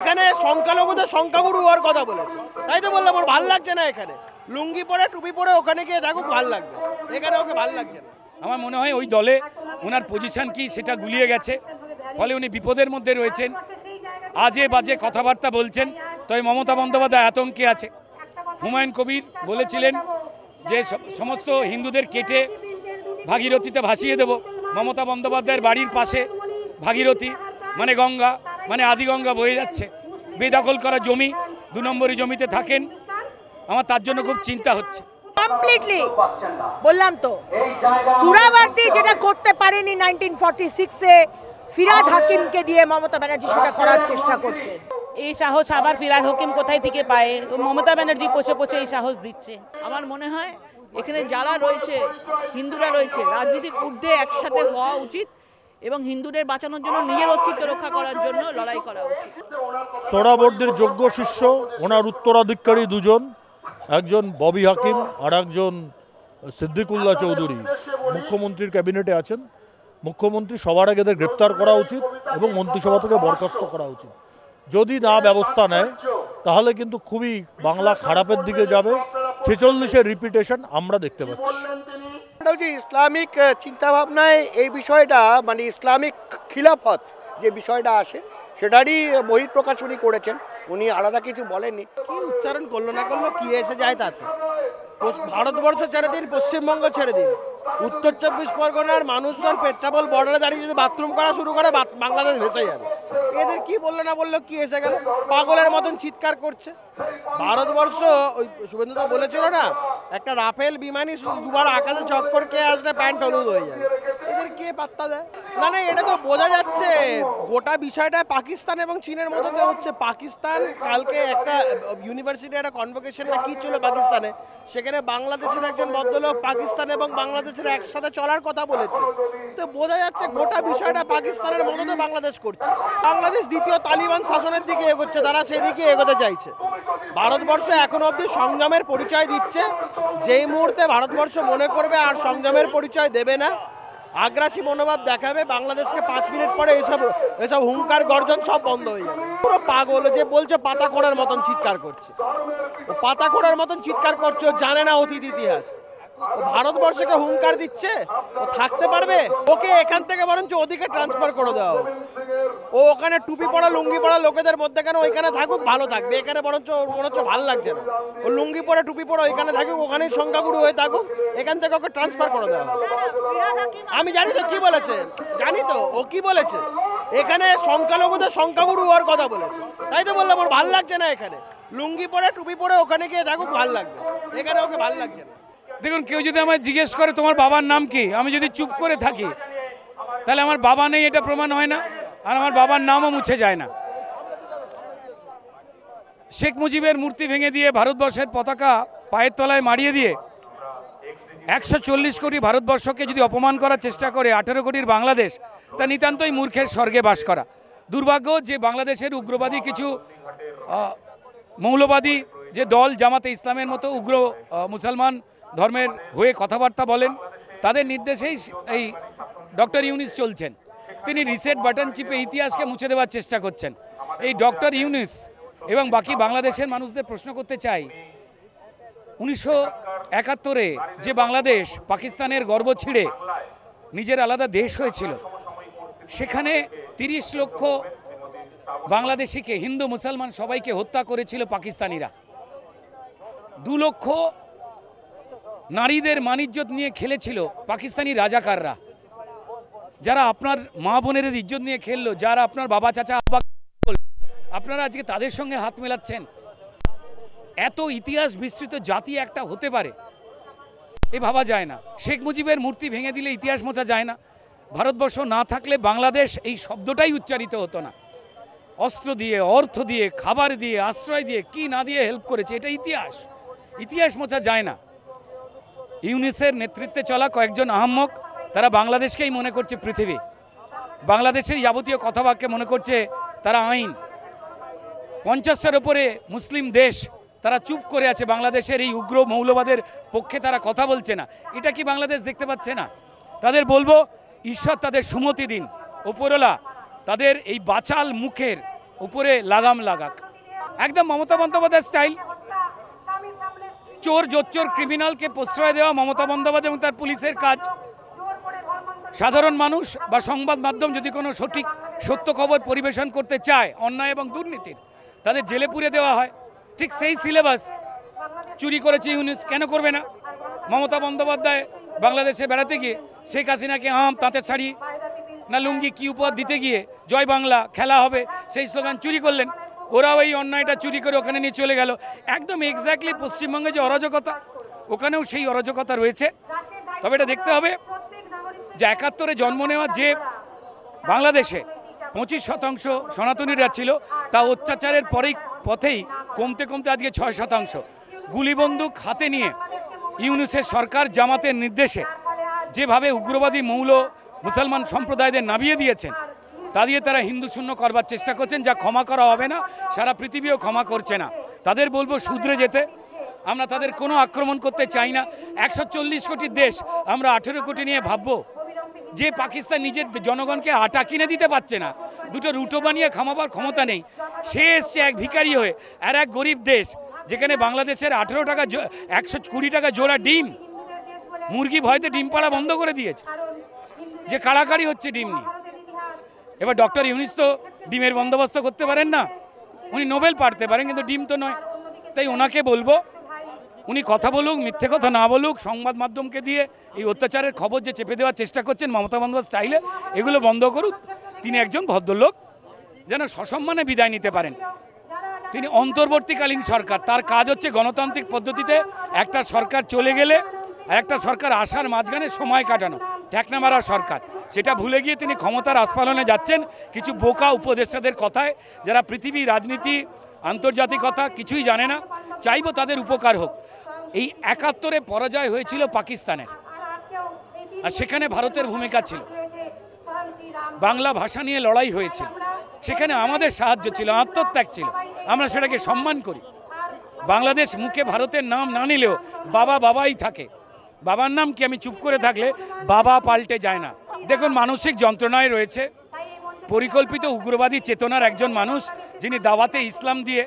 এখানে সংখ্যালঘুদের সংখ্যাগুরু হওয়ার কথা বলেছে, তাই তো বললাম ওর ভাল লাগছে না। এখানে লুঙ্গি পরে টুপি পরে ওখানে গিয়ে থাকুক, ভাল লাগবে, এখানে ওকে ভাল লাগছে না। আমার মনে হয় ওই দলে ওনার পজিশন কি সেটা গুলিয়ে গেছে, ফলে উনি বিপদের মধ্যে রয়েছেন, আজে বাজে কথাবার্তা বলছেন। তবে মমতা বন্দ্যোপাধ্যায় আতঙ্কে আছে। হুমায়ুন কবির বলেছিলেন যে সমস্ত হিন্দুদের কেটে ভাগীরথীতে ভাসিয়ে দেব। মমতা বন্দ্যোপাধ্যায়ের বাড়ির পাশে ভাগীরথী মানে গঙ্গা, মানে আদিগঙ্গা বয়ে যাচ্ছে। বেদখল করা জমি, 2 নম্বরই জমিতে থাকেন। আমার তার জন্য খুব চিন্তা হচ্ছে। কমপ্লিটলি বললাম তো, সুরাবর্তী যেটা করতে পারেনি 1946-এ ফিরহাদ হাকিমকে দিয়ে মমতা ব্যানার্জি সেটা করার চেষ্টা করছে। এই সাহস আবার ফিরহাদ হাকিম কোথায় থেকে পায়? মমতা ব্যানার্জি পোষে পোষে এই সাহস দিচ্ছে। আমার মনে হয় এখানে যারা রয়েছে, হিন্দুরা রয়েছে, রাজনীতির ঊর্ধ্বে একসাথে হওয়া উচিত এবং হিন্দুদের বাঁচানোর জন্য নিজের অস্তিত্ব রক্ষা করার জন্য লড়াই করা উচিত। সোহরাবর্দীর যোগ্য শিষ্য, ওনার উত্তরাধিকারী দুজন, একজন ববি হাকিম আর একজন সিদ্দিকুল্লাহ চৌধুরী মুখ্যমন্ত্রীর ক্যাবিনেটে আছেন। মুখ্যমন্ত্রী সবার আগে এদের গ্রেপ্তার করা উচিত এবং মন্ত্রিসভা থেকে বরখাস্ত করা উচিত। যদি না ব্যবস্থা নেয় তাহলে কিন্তু খুবই বাংলা খারাপের দিকে যাবে। 46-এর রিপিটেশন আমরা দেখতে পাচ্ছি। ইসলামিক চিন্তাভাবনায় এই বিষয়টা, মানে ইসলামিক খিলাফত যে বিষয়টা আসে সেটারই বহিঃপ্রকাশ উনি করেছেন, উনি আলাদা কিছু বলেননি। কি উচ্চারণ করলো না করলো কি এসে যায় তাতে? ভারতবর্ষ ছেড়ে দিন, পশ্চিমবঙ্গ ছেড়ে দিন, উত্তর 24 পরগনার মানুষজন পেট্রাপোল বর্ডারে দাঁড়িয়ে যদি বাথরুম করা শুরু করে বাংলাদেশ ভেসে যাবে। এদের কি বললো না বললো কি এসে গেল? পাগলের মতন চিৎকার করছে। ভারতবর্ষ, ওই শুভেন্দুদা বলেছিল না, একটা রাফেল বিমানই দুবার আকাশে চক্কর খেয়ে আসলে প্যান্ট হলুদ হয়ে যাবে। এদের কে পাত্তা দেয়? না না, এটা তো বোঝা যাচ্ছে গোটা বিষয়টা পাকিস্তান এবং চীনের মধ্যে হচ্ছে। পাকিস্তান কালকে একটা ইউনিভার্সিটি একটা কনভোকেশন না কি ছিল পাকিস্তানে, সেখানে বাংলাদেশের একজন ভদ্রলোক পাকিস্তান এবং বাংলাদেশের একসাথে চলার কথা বলেছে। তো বোঝা যাচ্ছে গোটা বিষয়টা পাকিস্তানের মদতে বাংলাদেশ করছে। বাংলাদেশ দ্বিতীয় তালিবান শাসনের দিকে এগোচ্ছে, তারা সেদিকে এগোতে চাইছে। ভারতবর্ষ এখনো অবধি সংযমের পরিচয় দিচ্ছে। যেই মুহূর্তে ভারতবর্ষ মনে করবে আর সংযমের পরিচয় দেবে না, আগ্রাসী মনোভাব দেখাবে, বাংলাদেশকে 5 মিনিট পরে এসব হুঙ্কার গর্জন সব বন্ধ হয়ে যাবে। পুরো পাগল, যে বলছে পাতা খোঁড়ার মতন চিৎকার করছে। ও পাতা খোঁড়ার মতন চিৎকার করছে, ও জানে না অতীত ইতিহাস। ও ভারতবর্ষকে হুঙ্কার দিচ্ছে, ও থাকতে পারবে? ওকে এখান থেকে বরঞ্চ ওদিকে ট্রান্সফার করে দেওয়া হোক। ও ওখানে টুপি পরা লুঙ্গি পরা লোকেদের মধ্যে কেন ওইখানে থাকুক, ভালো থাকবে। এখানে বরঞ্চ মনে হচ্ছে ভালো লাগছে না। ও লুঙ্গি পরে টুপি পরে ওইখানে থাকুক, ওখানেই সংখ্যাগুরু হয়ে থাকুক, এখান থেকে ওকে ট্রান্সফার করে দেওয়া হোক। আমি জানি তো কি বলেছে, জানি তো ও কি বলেছে। এখানে সংখ্যালঘুদের সংখ্যাগুরু হওয়ার কথা বলেছে, তাই তো বললাম ওর ভাল লাগছে না। এখানে লুঙ্গি পরে টুপি পরে ওখানে গিয়ে থাকুক, ভাল লাগবে, এখানে ওকে ভাল লাগছে না। দেখুন, কেউ যদি আমায় জিজ্ঞেস করে তোমার বাবার নাম কি, আমি যদি চুপ করে থাকি তাহলে আমার বাবা নেই, এটা প্রমাণ হয় না। আর আমার বাবার নামও মুছে যায় না। শেখ মুজিবের মূর্তি ভেঙে দিয়ে, ভারতবর্ষের পতাকা পায়ের তলায় মারিয়ে দিয়ে 140 কোটি ভারতবর্ষকে যদি অপমান করার চেষ্টা করে 18 কোটির বাংলাদেশ, তা নিতান্তই মূর্খের স্বর্গে বাস করা। দুর্ভাগ্য যে বাংলাদেশের উগ্রবাদী কিছু মৌলবাদী যে দল, জামাতে ইসলামের মতো উগ্র মুসলমান ধর্মের হয়ে কথাবার্তা বলেন, তাদের নির্দেশেই এই ডক্টর ইউনিস চলছেন। তিনি রিসেট বাটন চিপে ইতিহাসকে মুছে দেওয়ার চেষ্টা করছেন। এই ডক্টর ইউনিস এবং বাকি বাংলাদেশের মানুষদের প্রশ্ন করতে চাই, 1971-এ যে বাংলাদেশ পাকিস্তানের গর্ব ছিঁড়ে নিজের আলাদা দেশ হয়েছিল, সেখানে 30 লক্ষ বাংলাদেশিকে, হিন্দু মুসলমান সবাইকে হত্যা করেছিল পাকিস্তানিরা। 2 লক্ষ নারীদের মানিজ্জত নিয়ে খেলেছিল পাকিস্তানি রাজাকাররা। যারা আপনার মা বোনের ইজ্জত নিয়ে খেললো, যারা আপনার বাবা চাচা আপনারা আজকে তাদের সঙ্গে হাত মেলাচ্ছেন। এত ইতিহাস বিস্তৃত জাতি একটা হতে পারে এ ভাবা যায় না। শেখ মুজিবের মূর্তি ভেঙে দিলে ইতিহাস মোছা যায় না। ভারতবর্ষ না থাকলে বাংলাদেশ এই শব্দটাই উচ্চারিত হতো না। অস্ত্র দিয়ে, অর্থ দিয়ে, খাবার দিয়ে, আশ্রয় দিয়ে, কি না দিয়ে হেল্প করেছে, এটা ইতিহাস। ইতিহাস মোছা যায় না। ইউনিসের নেতৃত্বে চলা কয়েকজন আহাম্মক, তারা বাংলাদেশকেই মনে করছে পৃথিবী, বাংলাদেশের যাবতীয় কথাবাক্যে মনে করছে তারা আইন। 50টার ওপরে মুসলিম দেশ, তারা চুপ করে আছে, বাংলাদেশের এই উগ্র মৌলবাদের পক্ষে তারা কথা বলছে না। এটা কি বাংলাদেশ দেখতে পাচ্ছে না? তাদের বলবো, ঈশ্বর তাদের সুমতি দিন, ওপরওয়ালা তাদের এই বাচাল মুখের উপরে লাগাম লাগাক। একদম মমতা বন্দ্যোপাধ্যায় স্টাইল। চোর জোচ্চোর ক্রিমিনালকে প্রশ্রয় দেওয়া মমতা বন্দ্যোপাধ্যায় এবং তার পুলিশের কাজ। সাধারণ মানুষ বা সংবাদ মাধ্যম যদি কোনো সঠিক সত্য খবর পরিবেশন করতে চায় অন্যায় এবং দুর্নীতির, তাদের জেলে পুরে দেওয়া হয়। ঠিক সেই সিলেবাস চুরি করেছে ইউনুস, কেন করবে না? মমতা বন্দ্যোপাধ্যায় বাংলাদেশে বেড়াতে গিয়ে শেখ হাসিনাকে তাঁতের শাড়ি না লুঙ্গি কি উপহার দিতে গিয়ে জয় বাংলা খেলা হবে সেই স্লোগান চুরি করলেন। ওরাও এই অন্যায়টা চুরি করে ওখানে নিয়ে চলে গেল। একদম এক্স্যাক্টলি পশ্চিমবঙ্গে যে অরাজকতা, ওখানেও সেই অরাজকতা রয়েছে। তবে এটা দেখতে হবে যে 71-এ জন্ম নেওয়া যে বাংলাদেশে 25% সনাতনীরা ছিল, তা অত্যাচারের পথেই কমতে কমতে আজকে 6%। গুলিবন্দুক হাতে নিয়ে ইউনুসের সরকার জামাতের নির্দেশে যেভাবে উগ্রবাদী মৌল মুসলমান সম্প্রদায়দের নামিয়ে দিয়েছেন, তা দিয়ে তারা হিন্দু শূন্য করবার চেষ্টা করছেন, যা ক্ষমা করা হবে না। সারা পৃথিবীও ক্ষমা করছে না। তাদের বলবো শুধরে যেতে। আমরা তাদের কোনো আক্রমণ করতে চাই না। 140 কোটির দেশ, আমরা 18 কোটি নিয়ে ভাববো যে পাকিস্তান নিজের জনগণকে আটা কিনে দিতে পারছে না, দুটো রুটো বানিয়ে খামাবার ক্ষমতা নেই, সে এসছে এক ভিখারি হয়ে। আর এক গরিব দেশ যেখানে বাংলাদেশের 18 টাকা 120 টাকা জোড়া ডিম, মুরগি ভয়তে ডিম পাড়া বন্ধ করে দিয়েছে, যে কাড়াকাড়ি হচ্ছে ডিম নিয়ে। এবার ডক্টর ইউনুস তো ডিমের বন্দোবস্ত করতে পারেন না, উনি নোবেল পারতে পারেন কিন্তু ডিম তো নয়। তাই ওনাকে বলবো উনি কথা বলুক, মিথ্যে কথা না বলুক। সংবাদ মাধ্যমকে দিয়ে এই অত্যাচারের খবর যে চেপে দেওয়ার চেষ্টা করছেন মমতা বন্দ্যোপাধ্যায় স্টাইলে, এগুলো বন্ধ করুক। তিনি একজন ভদ্রলোক, যেন সসম্মানে বিদায় নিতে পারেন। তিনি অন্তর্বর্তীকালীন সরকার, তার কাজ হচ্ছে গণতান্ত্রিক পদ্ধতিতে একটা সরকার চলে গেলে আর একটা সরকার আসার মাঝখানে সময় কাটানো, ঠেকনা মারা সরকার। সেটা ভুলে গিয়ে তিনি ক্ষমতার আস্ফালনে যাচ্ছেন কিছু বোকা উপদেষ্টাদের কথায়, যারা পৃথিবী, রাজনীতি, আন্তর্জাতিকতা কিছুই জানে না। চাইবো তাদের উপকার হোক। এই 71-এ পরাজয় হয়েছিল পাকিস্তানের, আর সেখানে ভারতের ভূমিকা ছিল। বাংলা ভাষা নিয়ে লড়াই হয়েছিল, সেখানে আমাদের সাহায্য ছিল, আত্মত্যাগ ছিল। আমরা সেটাকে সম্মান করি। বাংলাদেশ মুখে ভারতের নাম না নিলেও বাবা বাবাই থাকে। বাবার নাম কি, আমি চুপ করে থাকলে বাবা পাল্টে যায় না। দেখুন, মানসিক যন্ত্রণায় রয়েছে, পরিকল্পিত উগ্রবাদী চেতনার একজন মানুষ, যিনি দাওয়াতে ইসলাম দিয়ে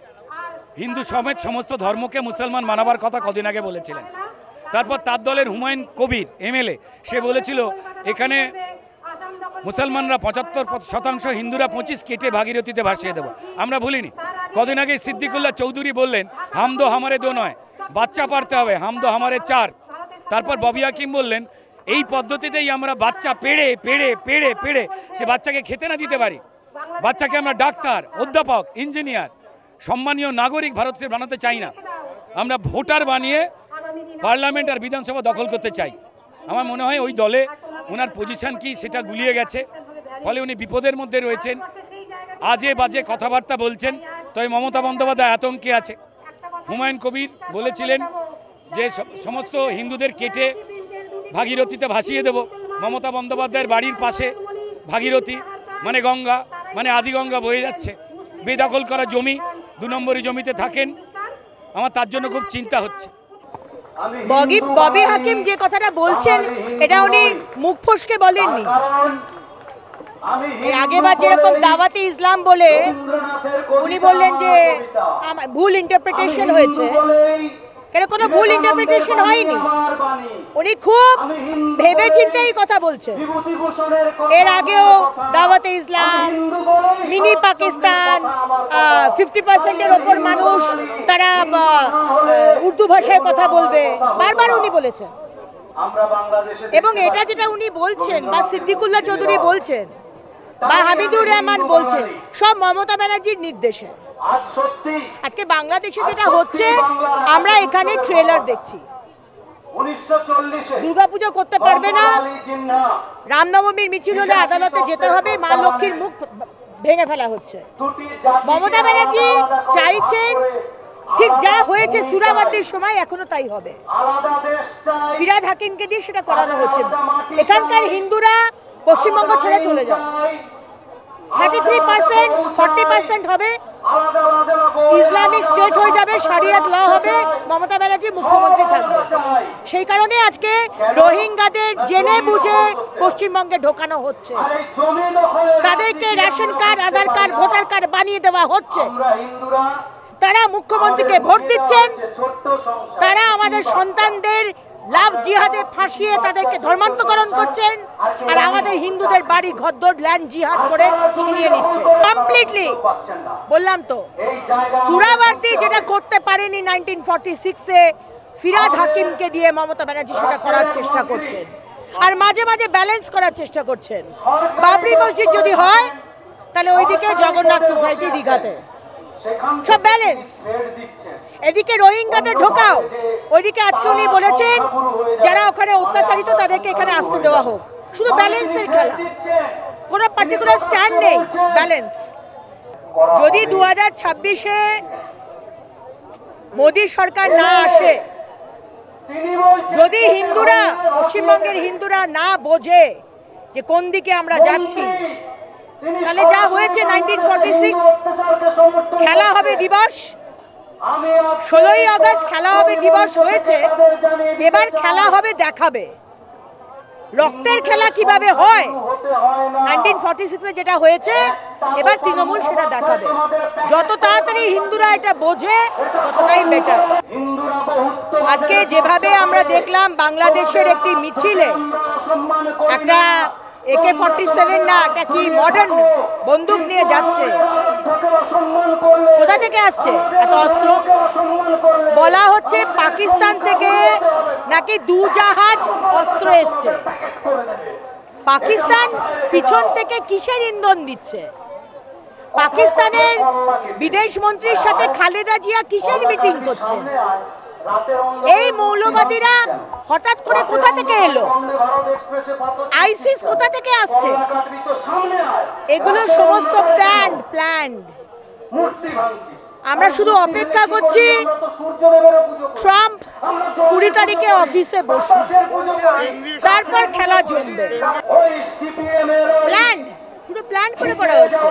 হিন্দু সমেত সমস্ত ধর্মকে মুসলমান মানাবার কথা কদিন আগে বলেছিলেন। তারপর তার দলের হুমায়ুন কবির এমএলএ, সে বলেছিল এখানে মুসলমানরা 75%, হিন্দুরা 25 কেটে ভাগীরথীতে ভাসিয়ে দেবো। আমরা ভুলিনি। কদিন আগে সিদ্দিকুল্লাহ চৌধুরী বললেন হাম দো হামারে দো নয়, বাচ্চা পারতে হবে, হাম দো হামারে 4। তারপর ববি হাকিম বললেন এই পদ্ধতিতেই আমরা বাচ্চা পেড়ে পেড়ে পেড়ে পেড়ে সে বাচ্চাকে খেতে না দিতে পারি, বাচ্চাকে আমরা ডাক্তার, অধ্যাপক, ইঞ্জিনিয়ার, সম্মানীয় নাগরিক ভারতকে বানাতে চাই না। আমরা ভোটার বানিয়ে পার্লামেন্ট আর বিধানসভা দখল করতে চাই। আমার মনে হয় ওই দলে ওনার পজিশন কি সেটা গুলিয়ে গেছে, ফলে উনি বিপদের মধ্যে রয়েছেন, আজে বাজে কথাবার্তা বলছেন। তবে মমতা বন্দ্যোপাধ্যায় আতঙ্কে আছে। হুমায়ুন কবির বলেছিলেন যে সমস্ত হিন্দুদের কেটে ভাগীরথীতে ভাসিয়ে দেব। মমতা বন্দ্যোপাধ্যায়ের বাড়ির পাশে ভাগীরথী মানে গঙ্গা, মানে আদিগঙ্গা বয়ে যাচ্ছে। বেদখল করা জমি, 2 নম্বরই জমিতে থাকেন। আমার তার জন্য খুব চিন্তা হচ্ছে। ববি হাকিম যে কথাটা বলছেন এটা উনি মুখ ফসকে বলেননি। এর আগেবার যেরকম দাওয়াতে ইসলাম বলে উনি বললেন যে ভুল ইন্টারপ্রিটেশন হয়েছে, কেন কোনো ভুল ইন্টারপ্রিটেশন হয়নি। উনি খুব ভেবে চিন্তেই কথা বলছেন। এর আগেও দাওয়াতে ইসলাম, মিনি পাকিস্তান, 50%-এর ওপর মানুষ তারা উর্দু ভাষায় কথা বলবে, বারবার উনি বলেছেন। এবং এটা যেটা উনি বলছেন বা সিদ্দিকুল্লাহ চৌধুরী বলছেন বা হামিদুর রহমান বলছেন, সব মমতা ব্যানার্জির নির্দেশে। আজকে বাংলাদেশে যেটা হচ্ছে, আমরা এখানে ট্রেলার দেখছি। দুর্গাপুজো করতে পারবে না, রামনবমীর মিছিল হলে আদালতে যেতে হবে, মা লক্ষ্মীর মুখ ভেঙে ফেলা হচ্ছে। মমতা ব্যানার্জি চাইছেন ঠিক যা হয়েছে সুরাবাদীর সময় এখনো তাই হবে। ফিরহাদ হাকিমকে দিয়ে সেটা করানো হচ্ছে। এখানকার হিন্দুরা পশ্চিমবঙ্গ ছেড়ে চলে যায়। 33%, 40% হবে। ইসলামিক স্টেট হয়ে যাবে, শরিয়ত ল হবে, মমতা ব্যানার্জি মুখ্যমন্ত্রী থাকবে। সেই কারণে আজকে রোহিঙ্গাদের জেনে বুঝে পশ্চিমবঙ্গে ঢোকানো হচ্ছে, তাদেরকে রেশন কার্ড, আধার কার্ড, ভোটার কার্ড বানিয়ে দেওয়া হচ্ছে। তারা মুখ্যমন্ত্রীকে ভোট দিচ্ছেন, তারা আমাদের সন্তানদের লাভ জিহাদে ফাঁসিয়ে তাদেরকে ধর্মান্তকরণ করছেন, আর আমাদের হিন্দুদের বাড়ি ঘরদোর ল্যান্ড জিহাদ করে ছিনিয়ে নিচ্ছে কমপ্লিটলি। বললাম তো, সুরাবার্দি যেটা করতে পারেনি 1946-এ, ফিরাদ হাকিমকে দিয়ে মমতা ব্যানার্জি সেটা করার চেষ্টা করছেন, আর মাঝে মাঝে ব্যালেন্স করার চেষ্টা করছেন। বাবরি মসজিদ যদি হয় তাহলে ওইদিকে জগন্নাথ সোসাইটি দীঘাতে, সব ব্যালেন্স। এদিকে রোহিঙ্গাদের ঢোকাও, ওইদিকে আজকে উনি বলেছেন যারা ওখানে অত্যাচারিত তাদেরকে এখানে আসতে দেওয়া হোক। শুধু ব্যালেন্সের খেলা, কোনো পার্টিকুলার স্ট্যান্ড নেই, ব্যালেন্স। যদি 2026-এ মোদী সরকার না আসে, যদি হিন্দুরা, পশ্চিমবঙ্গের হিন্দুরা না বোঝে যে কোন দিকে আমরা যাচ্ছি, তাহলে যা হয়েছে 1946 খেলা হবে দিবস, 16ই আগস্ট খেলা হবে দিবস হয়েছে, এবার খেলা হবে দেখাবে রক্তের খেলা কিভাবে হয়। 1946-এ যেটা হয়েছে, এবার তৃণমূল সেটা দেখাবে। যত তাড়াতাড়ি হিন্দুরা এটা বোঝে ততটাই বেটার। আজকে যেভাবে আমরা দেখলাম বাংলাদেশের একটি মিছিলে একটা AK-47 না, একটা কি মডার্ন বন্দুক নিয়ে যাচ্ছে, কোথা থেকে আসছে এত অস্ত্র? বলা হচ্ছে পাকিস্তান থেকে নাকি 2 জাহাজ অস্ত্র এসছে। পাকিস্তান পিছন থেকে কিসের ইন্ধন দিচ্ছে? পাকিস্তানের বিদেশ মন্ত্রীর সাথে খালেদা জিয়া কিসের মিটিং করছে? এই মৌলবাদীরা হঠাৎ করে কোথা থেকে এলো? আইসিস কোথা থেকে আসছে? এগুলো সমস্ত প্ল্যান্ড। আমরা শুধু অপেক্ষা করছি ট্রাম্প 20 তারিখে অফিসে বসবে, তারপর খেলা জমবে। প্ল্যান, পুরো প্ল্যান করে করা হচ্ছে।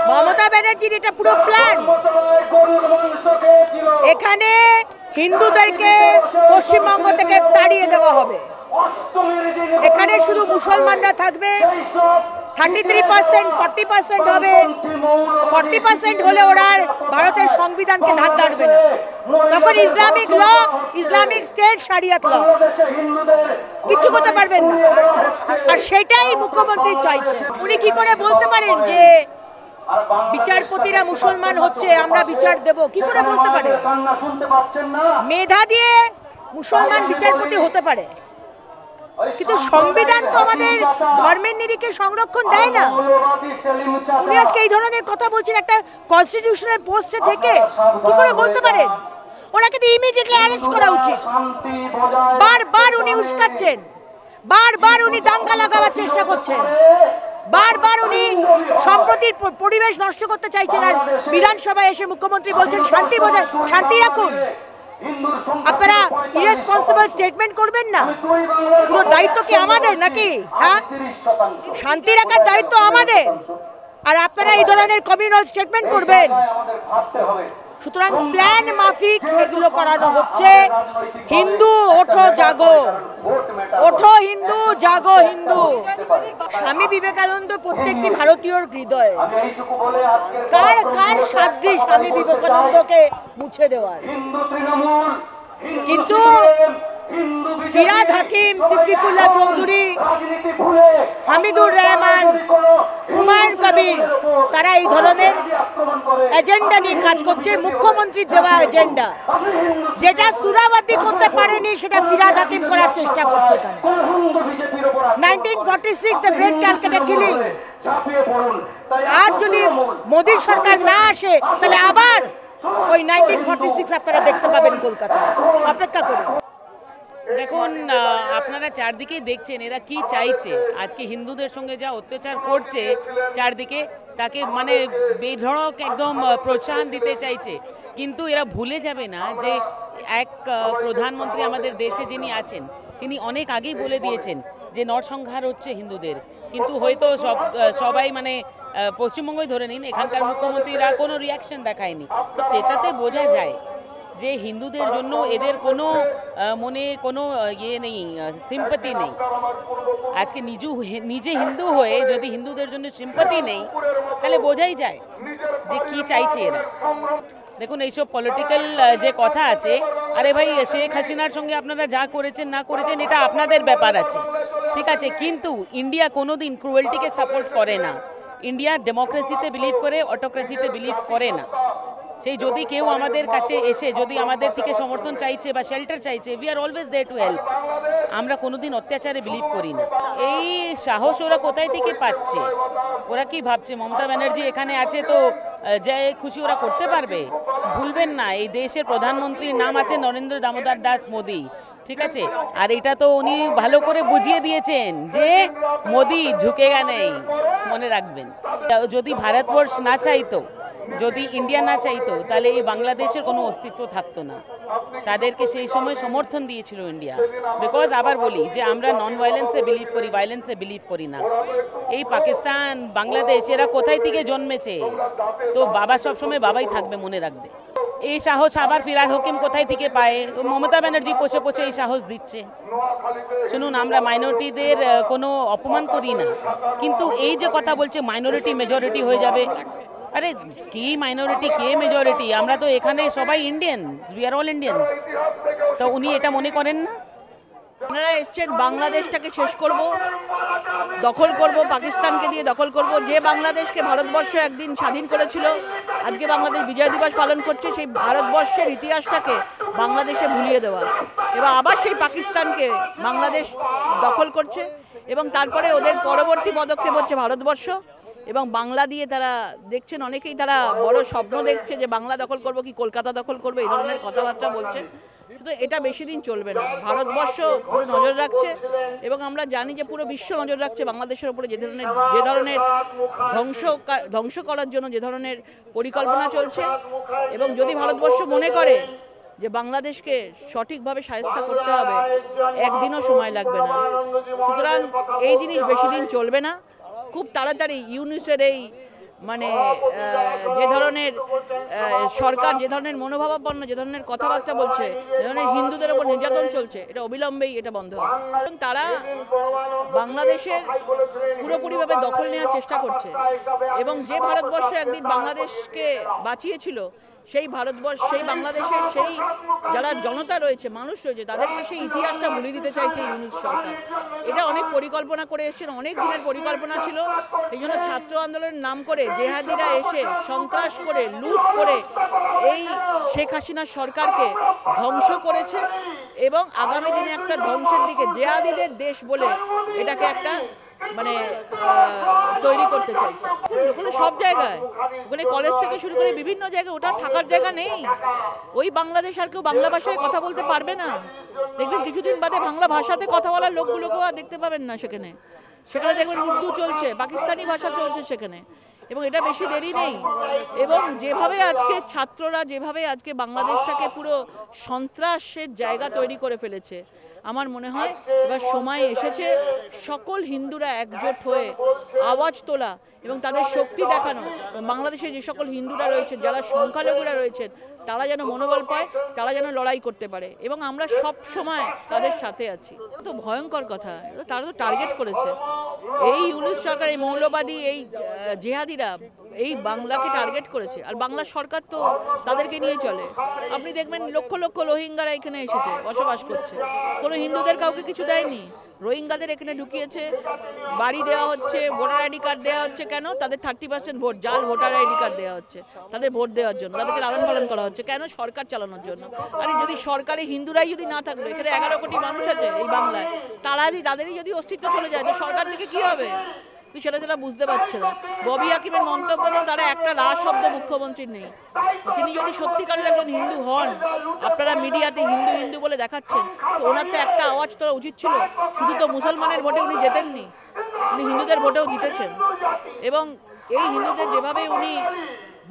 মমতা ব্যানার্জির এটা পুরো প্ল্যান। এখানে হিন্দুদেরকে পশ্চিমবঙ্গ থেকে তাড়িয়ে দেওয়া হবে, এখানে শুধু মুসলমানরা থাকবে। 33%, 40% হবে। 40% হলে ওরা ভারতের সংবিধানকে ধার ধারবে না, তখন ইসলামিক ল, ইসলামিক স্টেট, শরিয়ত ল কিছু করতে পারবেন না। আর সেটাই মুখ্যমন্ত্রী চাইছে। উনি কি করে বলতে পারেন যে বিচারপতিরা মুসলমান হচ্ছে, আমরা বিচার দেব? কি করে বলতে পারে? মেধা দিয়ে মুসলমান বিচারপতি হতে পারে, কিন্তু সংবিধান তো আমাদের ধর্মের নিরিখে সংরক্ষণ দেয় না। উনি আজকে এই ধরনের কথা বলছেন একটা কনস্টিটিউশনাল পোস্টে থেকে, কি করে বলতে পারেন? ওনাকে তো ইমিডিয়েটলি অ্যারেস্ট করা উচিত। বারবার উনি উস্কাচ্ছেন, বারবার উনি দাঙ্গা লাগাবার চেষ্টা করছেন, বারবার উনি সম্প্রতির পরিবেশ নষ্ট করতে চাইছেন। আর বিধানসভায় এসে মুখ্যমন্ত্রী বলছেন শান্তি বজায়, শান্তি রাখুন। আপনারা ইরেসপন্সিবল স্টেটমেন্ট করবেন না? পুরো দায়িত্ব কি আমাদের নাকি? হ্যাঁ, শান্তি রাখার দায়িত্ব আমাদের, আর আপনারা এই ধরনের কমিউনাল স্টেটমেন্ট করবেন। সুতরাং প্ল্যান মাফিক এগুলো করানো হচ্ছে। হিন্দু ওঠো জাগো, ওঠো হিন্দু, জাগো হিন্দু। স্বামী বিবেকানন্দ প্রত্যেকটি ভারতীয়র হৃদয়ে। কার কার সাধ্যি স্বামী বিবেকানন্দকে মুছে দেওয়ার? কিন্তু ফিরাদ হাকিম, সিদ্দিকুল্লাহ চৌধুরী, হামিদুর রহমান, হুমায়ুন কবির, তারা এই ধরনের এজেন্ডা নিয়ে কাজ করছে। মুখ্যমন্ত্রীর দেওয়া এজেন্ডা, যেটা সুরাবাদী করতে পারেনি সেটা ফিরাদ হাকিম করার চেষ্টা করছে। 1946 দ্য গ্রেট ক্যালকাটা কিলিং। আজ যদি মোদী সরকার না আসে তাহলে আবার ওই 1946 আপনারা দেখতে পাবেন কলকাতায়। অপেক্ষা করুন। দেখুন, আপনারা চারদিকেই দেখছেন এরা কি চাইছে। আজকে হিন্দুদের সঙ্গে যা অত্যাচার করছে চারদিকে, তাকে মানে বেধড়ক একদম প্রোৎসাহন দিতে চাইছে। কিন্তু এরা ভুলে যাবে না যে এক প্রধানমন্ত্রী আমাদের দেশে যিনি আছেন, তিনি অনেক আগেই বলে দিয়েছেন যে নরসংহার হচ্ছে হিন্দুদের, কিন্তু হয়তো সবাই মানে পশ্চিমবঙ্গই ধরে নিন, এখানকার মুখ্যমন্ত্রীরা কোনো রিয়াকশন দেখায়নি। তো এটাতে বোঝা যায় যে হিন্দুদের জন্য এদের কোনো মনে কোনো ইয়ে নেই, সিম্পাতি নেই। আজকে নিজে হিন্দু হয়ে যদি হিন্দুদের জন্য সিম্পাতি নেই, তাহলে বোঝাই যায় যে কি চাইছে এরা। দেখুন, এইসব পলিটিক্যাল যে কথা আছে, আরে ভাই শেখ হাসিনার সঙ্গে আপনারা যা করেছেন না করেছেন এটা আপনাদের ব্যাপার আছে, ঠিক আছে, কিন্তু ইন্ডিয়া কোনোদিন ক্রুয়েলটিকে সাপোর্ট করে না। ইন্ডিয়া ডেমোক্রেসিতে বিলিভ করে, অটোক্রেসিতে বিলিভ করে না। সেই যদি কেউ আমাদের কাছে এসে যদি আমাদের থেকে সমর্থন চাইছে বা শেল্টার চাইছে, we are always there to help. আমরা কোনোদিন অত্যাচারে বিলিভ করি না। এই সাহস ওরা কোথায় থেকে পাচ্ছে? ওরা কি ভাবছে মমতা ব্যানার্জি এখানে আছে তো যে খুশি ওরা করতে পারবে? ভুলবেন না, এই দেশের প্রধানমন্ত্রীর নাম আছে নরেন্দ্র দামোদর দাস মোদি, ঠিক আছে? আর এটা তো উনি ভালো করে বুঝিয়ে দিয়েছেন যে মোদি ঝুঁকেগা নেই, মনে রাখবেন। যদি ভারতবর্ষ না চাইতো, যদি ইন্ডিয়া না চাইতো, তাহলে এই বাংলাদেশের কোনো অস্তিত্ব থাকতো না। তাদেরকে সেই সময় সমর্থন দিয়েছিল ইন্ডিয়া। বিকজ আবার বলি যে আমরা নন ভায়োলেন্সে বিলিভ করি, ভায়োলেন্সে বিলিভ করি না। এই পাকিস্তান, বাংলাদেশ এরা কোথায় থেকে জন্মেছে, তো বাবা সবসময় বাবাই থাকবে, মনে রাখবে। এই সাহস আবার ফিরহাদ হাকিম কোথায় থেকে পায়? মমতা ব্যানার্জি পোষে পোষে এই সাহস দিচ্ছে। শুনুন, আমরা মাইনরিটিদের কোনো অপমান করি না, কিন্তু এই যে কথা বলছে মাইনরিটি মেজরিটি হয়ে যাবে, আরে কি মাইনরিটি কে মেজরিটি? আমরা তো এখানে সবাই Indians, we are all Indians. তো উনি এটা মনে করেন না? আপনারা এসছেন বাংলাদেশটাকে শেষ করব, দখল করব, পাকিস্তানকে দিয়ে দখল করব। যে বাংলাদেশকে ভারতবর্ষ একদিন স্বাধীন করেছিল, আজকে বাংলাদেশ বিজয় দিবস পালন করছে, সেই ভারতবর্ষের ইতিহাসটাকে বাংলাদেশে ভুলিয়ে দেওয়া, এবং আবার সেই পাকিস্তানকে বাংলাদেশ দখল করছে। এবং তারপরে ওদের পরবর্তী পদক্ষেপ হচ্ছে ভারতবর্ষ এবং বাংলা দিয়ে তারা দেখছেন, অনেকেই তারা বড় স্বপ্ন দেখছে যে বাংলা দখল করব কি কলকাতা দখল করবে, এই ধরনের কথাবার্তা বলছে। শুধু এটা বেশি দিন চলবে না। ভারতবর্ষ পুরো নজর রাখছে এবং আমরা জানি যে পুরো বিশ্ব নজর রাখছে বাংলাদেশের উপরে। যে ধরনের ধ্বংস করার জন্য যে ধরনের পরিকল্পনা চলছে, এবং যদি ভারতবর্ষ মনে করে যে বাংলাদেশকে সঠিকভাবে শায়েস্তা করতে হবে, একদিনও সময় লাগবে না। সুতরাং এই জিনিস বেশি দিন চলবে না। খুব তাড়াতাড়ি ইউনুসের এই মানে যে ধরনের সরকার, যে ধরনের মনোভাবাপন্ন, যে ধরনের কথাবার্তা বলছে, যে ধরনের হিন্দুদের ওপর নির্যাতন চলছে, এটা অবিলম্বেই এটা বন্ধ হবে। তারা বাংলাদেশের পুরোপুরিভাবে দখল নেওয়ার চেষ্টা করছে এবং যে ভারতবর্ষ একদিন বাংলাদেশকে বাঁচিয়েছিল, সেই ভারতবর্ষ, সেই বাংলাদেশের সেই যারা জনতা রয়েছে, মানুষ রয়েছে, তাদেরকে সেই ইতিহাসটা ভুলিয়ে দিতে চাইছে ইউনুস সরকার। এটা অনেক পরিকল্পনা করে এসেছেন, অনেক দিনের পরিকল্পনা ছিল। এই জন্য ছাত্র আন্দোলনের নাম করে জেহাদিরা এসে সন্ত্রাস করে, লুট করে এই শেখ হাসিনার সরকারকে ধ্বংস করেছে এবং আগামী দিনে একটা ধ্বংসের দিকে, জেহাদিদের দেশ বলে এটাকে একটা মানে তৈরি করতে চাইছে। ওখানে সব জায়গায়, ওখানে কলেজ থেকে শুরু করে বিভিন্ন জায়গায় ওটা থাকার জায়গা নেই। ওই বাংলাদেশ আর কেউ বাংলা ভাষায় কথা বলতে পারবে না। দেখবেন কিছুদিন বাদে বাংলা ভাষাতে কথা বলার লোকগুলোকেও আর দেখতে পাবেন না সেখানে। সেখানে দেখবেন উর্দু চলছে, পাকিস্তানি ভাষা চলছে সেখানে, এবং এটা বেশি দেরি নেই। এবং যেভাবে আজকে ছাত্ররা, যেভাবে আজকে বাংলাদেশটাকে পুরো সন্ত্রাসের জায়গা তৈরি করে ফেলেছে, আমার মনে হয় এবার সময় এসেছে সকল হিন্দুরা একজোট হয়ে আওয়াজ তোলা এবং তাদের শক্তি দেখানো। বাংলাদেশে যে সকল হিন্দুরা রয়েছেন, যারা সংখ্যালঘুরা রয়েছেন, তারা যেন মনোবল পায়, তারা যেন লড়াই করতে পারে, এবং আমরা সব সময় তাদের সাথে আছি। তো ভয়ঙ্কর কথা, তারা তো টার্গেট করেছে এই ইউনুস সরকার, এই মৌলবাদী, এই জেহাদিরা এই বাংলাকে টার্গেট করেছে। আর বাংলা সরকার তো তাদেরকে নিয়ে চলে। আপনি দেখবেন লক্ষ লক্ষ রোহিঙ্গারা এখানে এসেছে, বসবাস করছে, কোনো হিন্দুদের কাউকে কিছু দেয়নি। রোহিঙ্গাদের এখানে ঢুকিয়েছে, বাড়ি দেওয়া হচ্ছে, ভোটার আইডি কার্ড দেওয়া হচ্ছে। কেন? তাদের 30% ভোট, জাল ভোটার আইডি কার্ড দেওয়া হচ্ছে তাদের ভোট দেওয়ার জন্য, তাদেরকে লালন পালন করা হচ্ছে। কেন? সরকার চালানোর জন্য। আরে যদি সরকারে হিন্দুরাই যদি না থাকবে, এখানে 11 কোটি মানুষ আছে এই বাংলায়, তাদেরই যদি অস্তিত্ব চলে যায়, তো সরকার থেকে কি হবে? সেটা তারা বুঝতে পারছে না। ববি হাকিমের মন্তব্যেও তারা একটা শব্দ মুখ্যমন্ত্রীর নেই। তিনি যদি সত্যিকারের একজন হিন্দু হন, আপনারা মিডিয়াতে হিন্দু হিন্দু বলে দেখাচ্ছেন, তো ওনার তো একটা আওয়াজ তোলা উচিত ছিল। শুধু তো মুসলমানের ভোটে উনি জেতেননি, উনি হিন্দুদের ভোটেও জিতেছেন। এবং এই হিন্দুদের যেভাবে উনি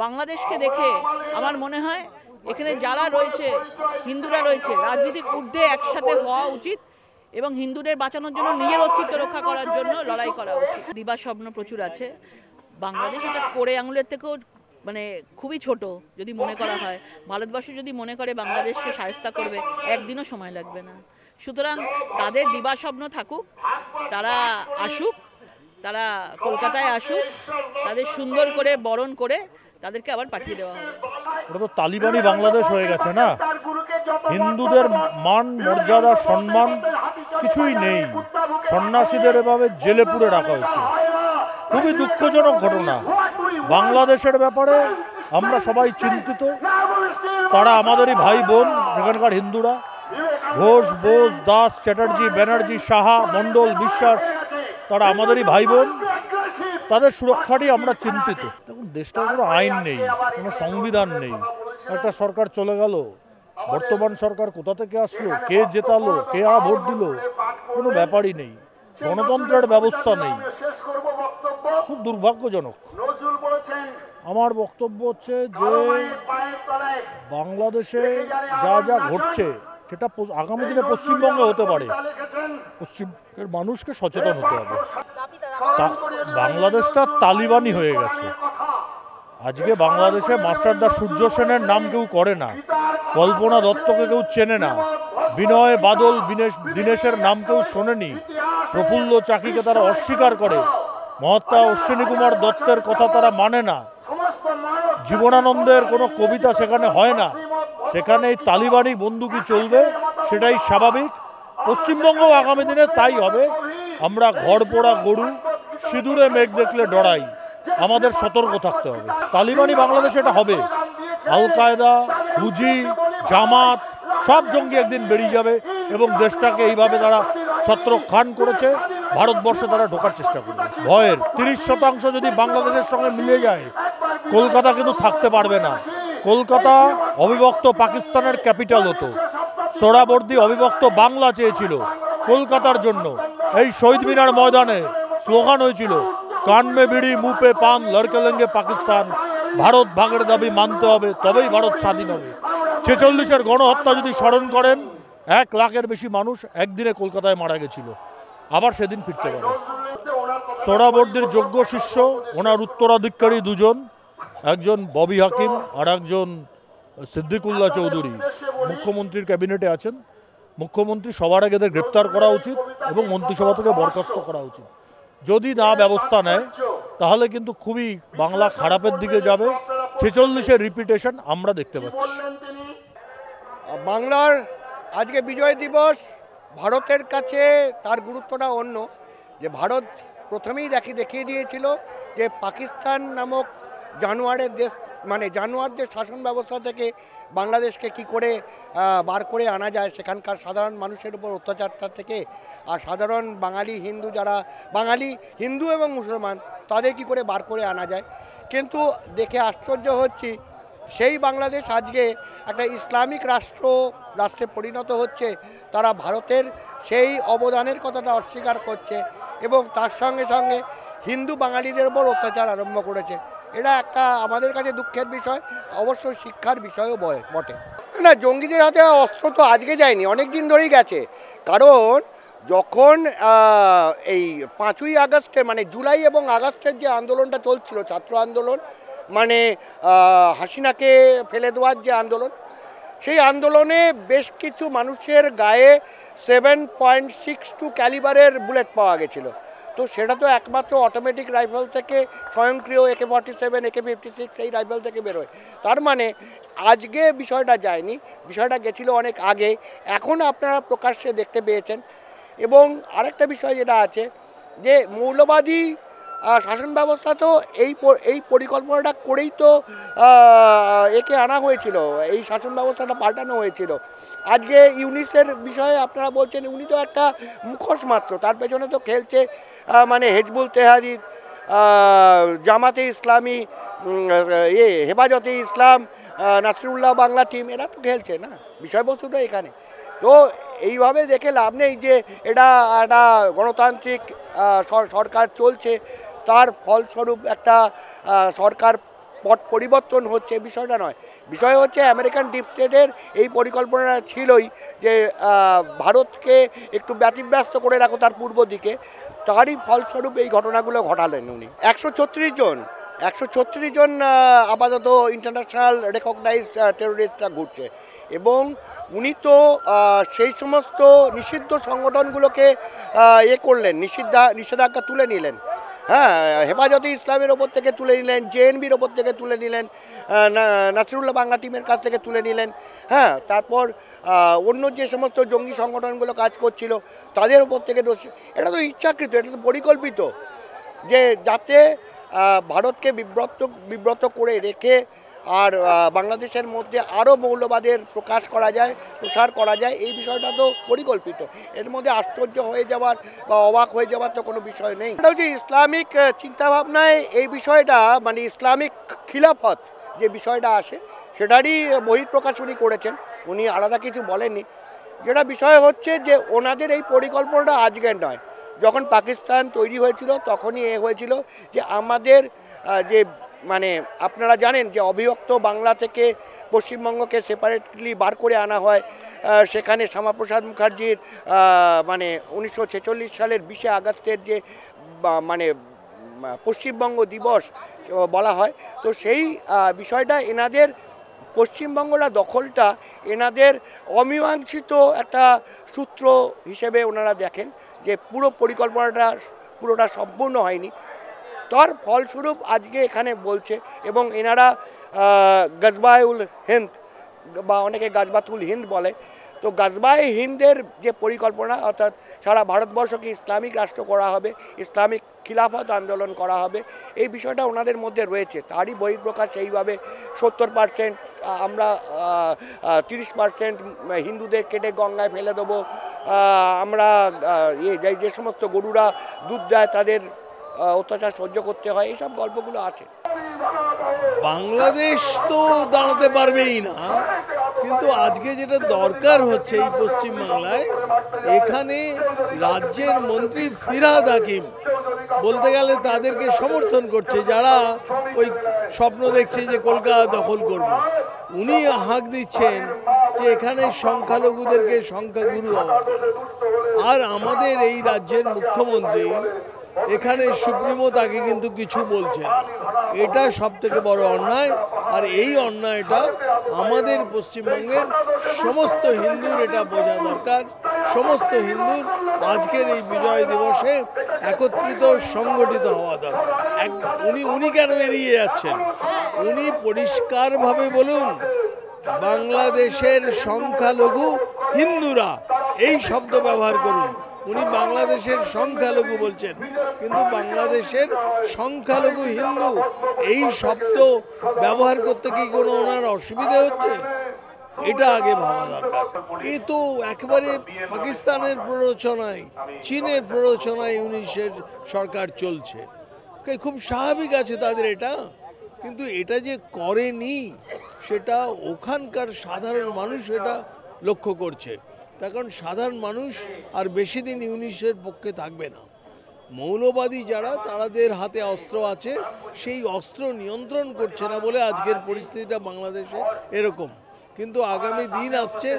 বাংলাদেশকে দেখে, আমার মনে হয় এখানে যারা রয়েছে, হিন্দুরা রয়েছে, রাজনীতির ঊর্ধ্বে একসাথে হওয়া উচিত এবং হিন্দুদের বাঁচানোর জন্য নিজের অস্তিত্ব রক্ষা করার জন্য লড়াই করা উচিত। দিবার স্বপ্ন প্রচুর আছে। বাংলাদেশ এটা কোড়ে আঙুলের থেকেও মানে খুবই ছোট যদি মনে করা হয়। ভারতবর্ষ যদি মনে করে বাংলাদেশকে শায়েস্তা করবে, একদিনও সময় লাগবে না। সুতরাং তাদের দিবা স্বপ্ন থাকুক, তারা আসুক, তারা কলকাতায় আসুক, তাদের সুন্দর করে বরণ করে তাদেরকে আবার পাঠিয়ে দেওয়া হবে। ওটা তো তালিবানি বাংলাদেশ হয়ে গেছে না। হিন্দুদের মান মর্যাদা সম্মান কিছুই নেই। সন্ন্যাসীদের এভাবে জেলে পুরে রাখা হয়েছে, খুবই দুঃখজনক ঘটনা। বাংলাদেশের ব্যাপারে আমরা সবাই চিন্তিত। তারা আমাদেরই ভাই বোন, সেখানকার হিন্দুরা ঘোষ, বোস, দাস, চ্যাটার্জি, ব্যানার্জি, সাহা, মণ্ডল, বিশ্বাস, তারা আমাদেরই ভাই বোন। তাদের সুরক্ষাটি আমরা চিন্তিত। দেখুন, দেশটায় কোনো আইন নেই, কোনো সংবিধান নেই। একটা সরকার চলে গেল, বর্তমান সরকার কোথা থেকে আসলো, কে জেতালো, কে ভোট দিল, কোনো ব্যাপারই নেই। গণতন্ত্রের ব্যবস্থা নেই, খুব দুর্ভাগ্যজনক। আমার বক্তব্য হচ্ছে যে বাংলাদেশে যা যা ঘটছে সেটা আগামী দিনে পশ্চিমবঙ্গে হতে পারে। পশ্চিমবঙ্গের মানুষকে সচেতন হতে হবে। বাংলাদেশটা তালিবানি হয়ে গেছে। আজকে বাংলাদেশে মাস্টারদা সূর্য সেনের নাম কেউ করে না, কল্পনা দত্তকে কেউ চেনে না, বিনয় বাদল দীনেশের নাম কেউ শোনেনি, প্রফুল্ল চাকিকে তারা অস্বীকার করে, মহাত্মা অশ্বিনী কুমার দত্তের কথা তারা মানে না, জীবনানন্দের কোনো কবিতা সেখানে হয় না। সেখানে এই তালিবানি বন্দুকি চলবে, সেটাই স্বাভাবিক। পশ্চিমবঙ্গ আগামী দিনে তাই হবে। আমরা ঘর পোড়া গরু, সিঁদুরে মেঘ দেখলে ডরাই। আমাদের সতর্ক থাকতে হবে। তালিবানি বাংলাদেশে এটা হবে। আল কায়দা, হুজি, জামাত সব জঙ্গি একদিন বেরিয়ে যাবে এবং দেশটাকে এইভাবে তারা ছত্রখান করেছে, ভারতবর্ষে তারা ঢোকার চেষ্টা করবে। ভয়ের 30% যদি বাংলাদেশের সঙ্গে মিলে যায়, কলকাতা কিন্তু থাকতে পারবে না। কলকাতা অবিভক্ত পাকিস্তানের ক্যাপিটাল হতো। সোহরাবর্দী অবিভক্ত বাংলা চেয়েছিল কলকাতার জন্য। এই শহীদ মিনার ময়দানে স্লোগান হয়েছিল, কান মে বিড়ি মুঁহ পে পান লড়কে লেঙ্গে পাকিস্তান, ভারত ভাগের দাবি মানতে হবে, তবেই ভারত স্বাধীন হবে। 46-এর গণহত্যা যদি স্মরণ করেন, 1 লাখের বেশি মানুষ একদিনে কলকাতায় মারা গেছিল। আবার সেদিন ফিরতে পারে। সোহরাবর্দীর যোগ্য শিষ্য, ওনার উত্তরাধিকারী দুজন, একজন ববি হাকিম আর একজন সিদ্দিকুল্লাহ চৌধুরী মুখ্যমন্ত্রীর ক্যাবিনেটে আছেন। মুখ্যমন্ত্রী সবার আগে এদের গ্রেপ্তার করা উচিত এবং মন্ত্রিসভা থেকে বরখাস্ত করা উচিত। যদি না ব্যবস্থা নেয় তাহলে কিন্তু খুবই বাংলা খারাপের দিকে যাবে। 46-এর রিপিটেশন আমরা দেখতে পাচ্ছি। বাংলার আজকে বিজয় দিবস ভারতের কাছে তার গুরুত্বটা অন্য। যে ভারত প্রথমেই দেখিয়ে দিয়েছিল যে পাকিস্তান নামক জানোয়ারের দেশ, মানে জানোয়ারদের শাসন ব্যবস্থা থেকে বাংলাদেশকে কি করে বার করে আনা যায়, সেখানকার সাধারণ মানুষের উপর অত্যাচারটা থেকে, আর সাধারণ বাঙালি হিন্দু, যারা বাঙালি হিন্দু এবং মুসলমান, তাদের কি করে বার করে আনা যায়। কিন্তু দেখে আশ্চর্য হচ্ছি, সেই বাংলাদেশ আজকে একটা ইসলামিক রাষ্ট্রে পরিণত হচ্ছে। তারা ভারতের সেই অবদানের কথাটা অস্বীকার করছে এবং তার সঙ্গে সঙ্গে হিন্দু বাঙালিদের উপর অত্যাচার আরম্ভ করেছে। এটা একটা আমাদের কাছে দুঃখের বিষয়, অবশ্যই শিক্ষার বিষয়ও বটে। না, জঙ্গিদের হাতে অস্ত্র তো আজকে যায়নি, অনেক দিন ধরেই গেছে। কারণ যখন এই 5ই আগস্টে, মানে জুলাই এবং আগস্টের যে আন্দোলনটা চলছিল, ছাত্র আন্দোলন, মানে হাসিনাকে ফেলে দেওয়ার যে আন্দোলন, সেই আন্দোলনে বেশ কিছু মানুষের গায়ে 7.62 ক্যালিবারের বুলেট পাওয়া গেছিলো। তো সেটা তো একমাত্র অটোমেটিক রাইফেল থেকে, স্বয়ংক্রিয় AK-47, AK-56 এই রাইফেল থেকে বেরোয়। তার মানে আজকে বিষয়টা যায়নি, বিষয়টা গেছিলো অনেক আগে। এখন আপনারা প্রকাশ্যে দেখতে পেয়েছেন। এবং আরেকটা বিষয় যেটা আছে, যে মৌলবাদী শাসন ব্যবস্থা তো এই পরিকল্পনাটা করেই তো একে আনা হয়েছিল, এই শাসন ব্যবস্থাটা পাল্টানো হয়েছিল। আজকে ইউনিসের বিষয়ে আপনারা বলছেন, উনি তো একটা মুখোশ মাত্র, তার পেছনে তো খেলছে মানে হেজবুল তেহরির, জামাতে ইসলামী, হেফাজতে ইসলাম, নাসরুল্লাহ বাংলা টিম, এরা তো খেলছে না, বিষয়বস্তুটা এখানে। তো এইভাবে দেখে লাভ নেই যে এটা একটা গণতান্ত্রিক সরকার চলছে, তার ফলস্বরূপ একটা সরকার পট পরিবর্তন হচ্ছে বিষয়টা নয়, বিষয় হচ্ছে আমেরিকান ডিপ স্টেটের এই পরিকল্পনা ছিলই যে ভারতকে একটু ব্যতিব্যস্ত করে রাখো তার পূর্ব দিকে, তারই ফলস্বরূপ এই ঘটনাগুলো ঘটালেন উনি। 136 জন আপাতত ইন্টারন্যাশনাল রেকগনাইজড টেরোরিস্টরা ঘুরছে, এবং উনি তো সেই সমস্ত নিষিদ্ধ সংগঠনগুলোকে করলেন, নিষেধাজ্ঞা তুলে নিলেন। হ্যাঁ, হেফাজতে ইসলামের ওপর থেকে তুলে নিলেন, জেএনবির ওপর থেকে তুলে নিলেন, নাসিরুল্লাহ বাংলা টিমের কাছ থেকে তুলে নিলেন। হ্যাঁ, তারপর অন্য যে সমস্ত জঙ্গি সংগঠনগুলো কাজ করছিল তাদের ওপর থেকে দোষ। এটা তো ইচ্ছাকৃত, এটা তো পরিকল্পিত, যে যাতে ভারতকে বিব্রত করে রেখে আর বাংলাদেশের মধ্যে আরও মৌলবাদের প্রসার করা যায়, এই বিষয়টা তো পরিকল্পিত। এর মধ্যে আশ্চর্য হয়ে যাওয়ার বা অবাক হয়ে যাওয়ার তো কোনো বিষয় নেই। এটা হচ্ছে ইসলামিক চিন্তাভাবনায় এই বিষয়টা, মানে ইসলামিক খিলাফত যে বিষয়টা আসে সেটারই বহিঃপ্রকাশ উনি করেছেন, উনি আলাদা কিছু বলেননি। যেটা বিষয় হচ্ছে যে ওনাদের এই পরিকল্পনাটা আজকের নয়, যখন পাকিস্তান তৈরি হয়েছিল তখনই হয়েছিল যে আমাদের যে মানে আপনারা জানেন যে অবিভক্ত বাংলা থেকে পশ্চিমবঙ্গকে সেপারেটলি বার করে আনা হয়, সেখানে শ্যামাপ্রসাদ মুখার্জির মানে 1946 সালের 20 আগস্টের যে মানে পশ্চিমবঙ্গ দিবস বলা হয়, তো সেই বিষয়টা এনাদের পশ্চিমবঙ্গটা দখলটা এনাদের অমীমাংসিত একটা সূত্র হিসেবে ওনারা দেখেন, যে পুরো পরিকল্পনাটা পুরোটা সম্পূর্ণ হয়নি। তার ফলস্বরূপ আজকে এখানে বলছে, এবং এনারা গজবাউল হিন্দ বা অনেকে গাজবাতুল হিন্দ বলে, তো গাজবায়ে হিন্দের যে পরিকল্পনা, অর্থাৎ সারা ভারতবর্ষকে ইসলামিক রাষ্ট্র করা হবে, ইসলামিক খিলাফত আন্দোলন করা হবে, এই বিষয়টা ওনাদের মধ্যে রয়েছে। তারই বহিঃপ্রকাশ এইভাবে 70% আমরা 30% হিন্দুদের কেটে গঙ্গায় ফেলে দেবো, আমরা যে সমস্ত গরুরা দুধ দেয় তাদের অত্যাচার সহ্য করতে হয়, এইসব গল্পগুলো আছে। বাংলাদেশ তো দাঁড়াতে পারবেই না, কিন্তু আজকে যেটা দরকার হচ্ছে এই পশ্চিমবাংলায়, এখানে রাজ্যের মন্ত্রী ফিরহাদ হাকিম বলতে গেলে তাদেরকে সমর্থন করছে, যারা ওই স্বপ্ন দেখছে যে কলকাতা দখল করবে। উনি হাঁক দিচ্ছেন যে এখানে সংখ্যালঘুদেরকে সংখ্যাগুরু হওয়া। আর আমাদের এই রাজ্যের মুখ্যমন্ত্রী এখানে সুপ্রিমো তাকে কিন্তু কিছু বলছেন, এটা সব থেকে বড় অন্যায়। আর এই অন্যায়টা আমাদের পশ্চিমবঙ্গের সমস্ত হিন্দুর এটা বোঝা দরকার। সমস্ত হিন্দুর আজকের এই বিজয় দিবসে একত্রিত সংগঠিত হওয়া দরকার। উনি কেন এড়িয়ে যাচ্ছেন? উনি পরিষ্কারভাবে বলুন, বাংলাদেশের সংখ্যালঘু হিন্দুরা, এই শব্দ ব্যবহার করুন। উনি বাংলাদেশের সংখ্যালঘু বলছেন, কিন্তু বাংলাদেশের সংখ্যালঘু হিন্দু এই শব্দ ব্যবহার করতে কি কোনো ওনার অসুবিধা হচ্ছে? এটা আগে ভাবা দরকার। এ তো একেবারে পাকিস্তানের প্ররোচনায়, চীনের প্ররোচনায় 19-এর সরকার চলছে, খুব স্বাভাবিক আছে তাদের এটা। কিন্তু এটা যে করেনি সেটা ওখানকার সাধারণ মানুষ এটা লক্ষ্য করছে। তার কারণ সাধারণ মানুষ আর বেশি দিন 19-এর পক্ষে থাকবে না। মৌলবাদী যারা, তাদের হাতে অস্ত্র আছে, সেই অস্ত্র নিয়ন্ত্রণ করছে না বলে আজকের পরিস্থিতিটা বাংলাদেশে এরকম। কিন্তু আগামী দিন আসছে,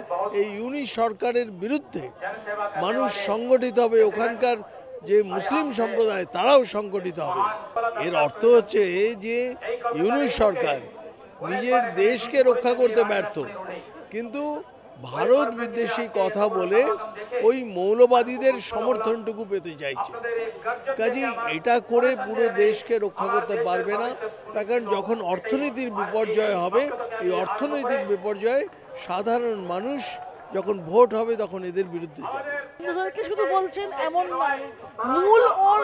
এই 19 সরকারের বিরুদ্ধে মানুষ সংগঠিত হবে, ওখানকার যে মুসলিম সম্প্রদায় তারাও সংগঠিত হবে। এর অর্থ হচ্ছে যে 19 সরকার নিজের দেশকে রক্ষা করতে ব্যর্থ, কিন্তু ভারত বিদ্বেষী কথা বলে ওই মৌলবাদীদের সমর্থনটুকু পেতে চাইছে। কাজেই এটা করে পুরো দেশকে রক্ষা করতে পারবে না। তার কারণ যখন অর্থনীতির বিপর্যয় হবে, এই অর্থনৈতিক বিপর্যয়ে সাধারণ মানুষ যখন ভোট হবে তখন এদের বিরুদ্ধে যাবে। হিন্দুদেরকে শুধু বলছেন এমন নয়, মূল ওর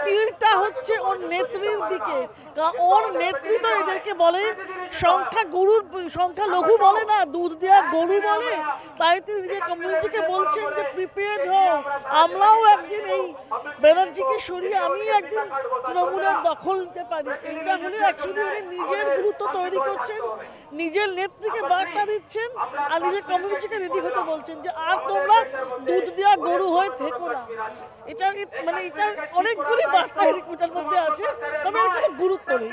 তীরটা হচ্ছে ওর নেত্রীর দিকে। ওর নেত্রী তো এদেরকে বলে সংখ্যালঘু বলে না, দুধ দেওয়া গরু বলে। তাই তিনি নিজের কমিউনিটিকে বলছেন যে প্রিপেয়ার্ড হও, আমরাও একদিন এই ব্যানার্জিকে সরিয়ে আমি একদিন তৃণমূলের দখল নিতে পারি। এইটা হলে অ্যাকচুয়ালি উনি নিজের গুরুত্ব তৈরি করছেন, নিজের নেত্রীকে বার্তা দিচ্ছেন, আর নিজের কমিউনিটিকে রেডি হতে বলছেন যে আর তোমরা দুধ দেওয়া গরু হয়ে থেকো না। মানে এটার অনেকগুলি বার্তা এটার মধ্যে আছে, তবে এর কোনো গুরুত্ব নেই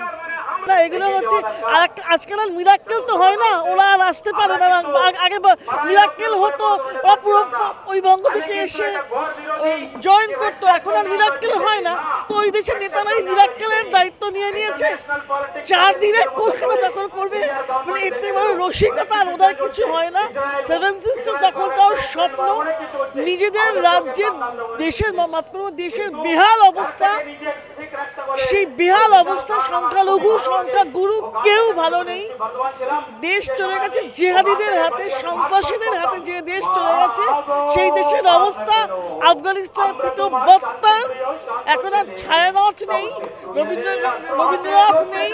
না। এগুলো হচ্ছে আর আজকাল আর মিরাক্কেল তো হয় না, ওরা আর আসতে পারে না। আগে মিরাক্কেল হতো, ওরা পুরো ওই বঙ্গ থেকে এসে জয়েন করতো, এখন আর মিরাক্কেল হয় না। তো ওই দেশের নেতারাই মিরাক্কেলের দায়িত্ব নিয়ে নিয়েছে, 4 দিনে কলকাতা দখল করবে, মানে এর থেকে বড় রসিকতা আর ওদের কিছু হয় না। 7 সিস্টার্স দখল করার স্বপ্ন, নিজেদের রাজ্যের দেশের দেশের বেহাল অবস্থা, সেই বেহাল অবস্থা সংখ্যালঘু সংখ্যাগুরু কেউ ভালো নেই। দেশ চলে গেছে জিহাদিদের হাতে, সন্ত্রাসীদের হাতে। যে দেশ চলে গেছে সেই দেশের অবস্থা আফগানিস্তান থেকেও বদতর। এখন আর ছায়ানট নেই, রবীন্দ্রনাথ নেই,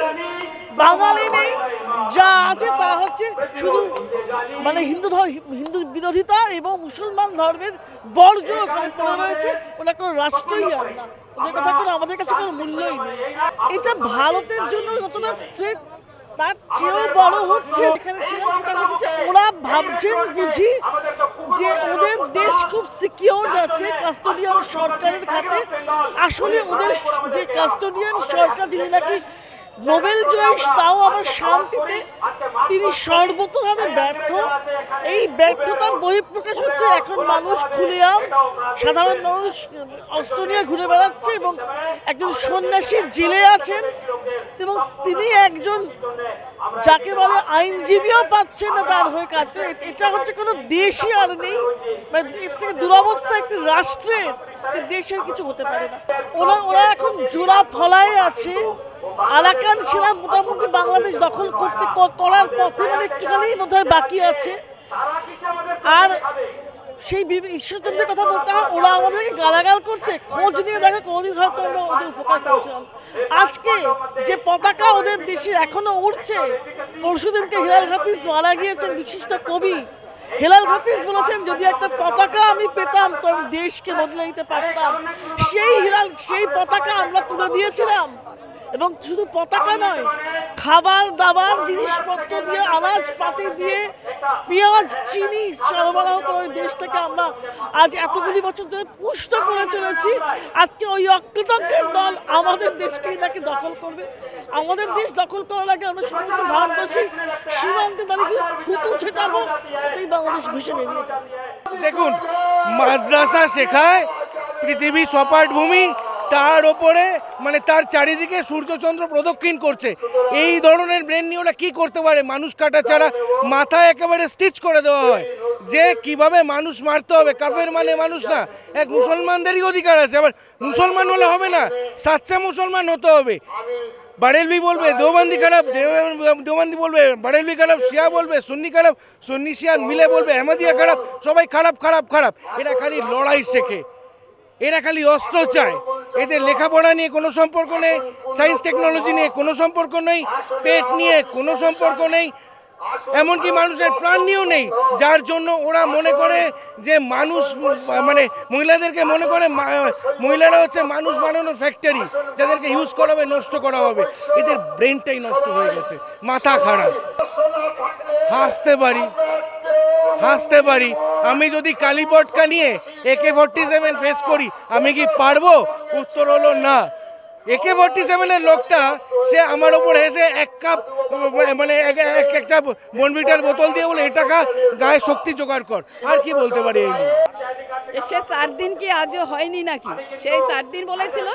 বাঙালি নেই, যা আছে তা হচ্ছে শুধু মানে হিন্দু বিরোধিতা এবং মুসলমান ধর্মের বর্জ্য ওখানে পড়ে রয়েছে। ওটা কোনো রাষ্ট্রই আর না, ওদের কথা কোনো আমাদের কাছে কোনো মূল্যই নেই। এটা ভারতের জন্য যতটা থ্রেট, তার চেয়েও বড় হচ্ছে এখানে ছিলাম সেটা হচ্ছে যে ওরা ভাবছেন বুঝি যে ওদের দেশ খুব সিকিউর আছে কাস্টোডিয়ান সরকারের হাতে। আসলে ওদের যে কাস্টোডিয়ান সরকার, যিনি নাকি নোবেল জয়ী, তাও আবার শান্তিতে, তিনি সর্বতভাবে ব্যর্থ। এই ব্যর্থতার বহিঃপ্রকাশ হচ্ছে এখন মানুষ খুলেআম, সাধারণ মানুষ অস্ত্র নিয়ে ঘুরে বেড়াচ্ছে এবং একজন সন্ন্যাসী জেলে আছেন এবং তিনি একজন যাকে বলে আইনজীবীও পাচ্ছেন না তার হয়ে কাজ করে। এটা হচ্ছে কোনো দেশই আর নেই, মানে এর থেকে দুরবস্থা একটি রাষ্ট্রের, দেশের কিছু হতে পারে না। ওরা এখন জোড়া ফলায় আছে। আরাকান সেনা মোটামুটি বাংলাদেশ দখল করার পথে, মানে একটুখানি বোধহয় বাকি আছে। আর সেই ঈশ্বরচন্দ্রের কথা বলতে হয়, ওরা আমাদেরকে গালাগাল করছে, খোঁজ নিয়ে দেখে কোনোদিন হয়তো আমরা ওদের উপকার করেছিলাম। আজকে যে পতাকা ওদের দেশে এখনো উঠছে, পরশুদিনকে হেলাল হাফিজ মারা গিয়েছেন, বিশিষ্ট কবি হেলাল হাফিজ বলেছেন, যদি একটা পতাকা আমি পেতাম তো আমি দেশকে বদলে দিতে পারতাম। সেই পতাকা আমরা তুলে দিয়েছিলাম। এবং শুধু পতাকা নয়, খাবার দাবার জিনিসপত্র দিয়ে, আনাজপাতি দিয়ে, পেঁয়াজ চিনি সরবরাহ করে ওই দেশ থেকে আমরা আজ এতগুলি বছর ধরে পুষ্ট করে চলেছি। আজকে ওই অকৃতজ্ঞের দল আমাদের দেশকেই নাকি দখল করবে। আমাদের দেশ দখল করার আগে আমরা সমস্ত ভারতবাসী সীমান্তে দাঁড়িয়ে থুতু ছেটাবো, তাই বাংলাদেশ ভেসে বেরিয়ে যাবে। দেখুন, মাদ্রাসা শেখায় পৃথিবী সপাট ভূমি, তার ওপরে মানে তার চারিদিকে সূর্যচন্দ্র প্রদক্ষিণ করছে। এই ধরনের ব্রেন নিয়ে ওরা কী করতে পারে? মানুষ কাটা ছাড়া মাথায় একেবারে স্টিচ করে দেওয়া হয় যে কিভাবে মানুষ মারতে হবে। কাফের মানে মানুষ না, এক মুসলমানদেরই অধিকার আছে। আবার মুসলমান হলে হবে না, সাচ্চা মুসলমান হতে হবে। বারেলভি বলবে দেওবন্দি খারাপ, দেওবন্দি বলবে বারেলভি খারাপ, শিয়া বলবে সুন্নি খারাপ, সুন্নি শিয়া মিলে বলবে আহমদিয়া খারাপ, সবাই খারাপ খারাপ খারাপ। এরা খালি লড়াই শেখে, এরা খালি অস্ত্র চায়। এদের লেখাপড়া নিয়ে কোনো সম্পর্ক নেই, সায়েন্স টেকনোলজি নিয়ে কোনো সম্পর্ক নেই, পেট নিয়ে কোনো সম্পর্ক নেই, এমনকি মানুষের প্রাণ নিয়েও নেই। যার জন্য ওরা মনে করে যে মানুষ মানে মহিলাদেরকে মনে করে মহিলারা হচ্ছে মানুষ বানানোর ফ্যাক্টরি, যাদেরকে ইউজ করা হবে, নষ্ট করা হবে। এদের ব্রেনটাই নষ্ট হয়ে গেছে, মাথা খারাপ। হাসতে পারি আমি যদি কালীপটকা নিয়ে AK-47 ফেস করি, আমি কি পারবো? উত্তর হলো না। AK-47 লোকটা সে আমার ওপর হেসে 1 কাপ মানে একটা বনভিটার বোতল দিয়ে বলে এটা খা, গায়ে শক্তি জোগাড় কর। আর কি বলতে পারি এই নিয়ে? সে 4 দিন কি আজও হয়নি নাকি? সেই 4 দিন বলেছিল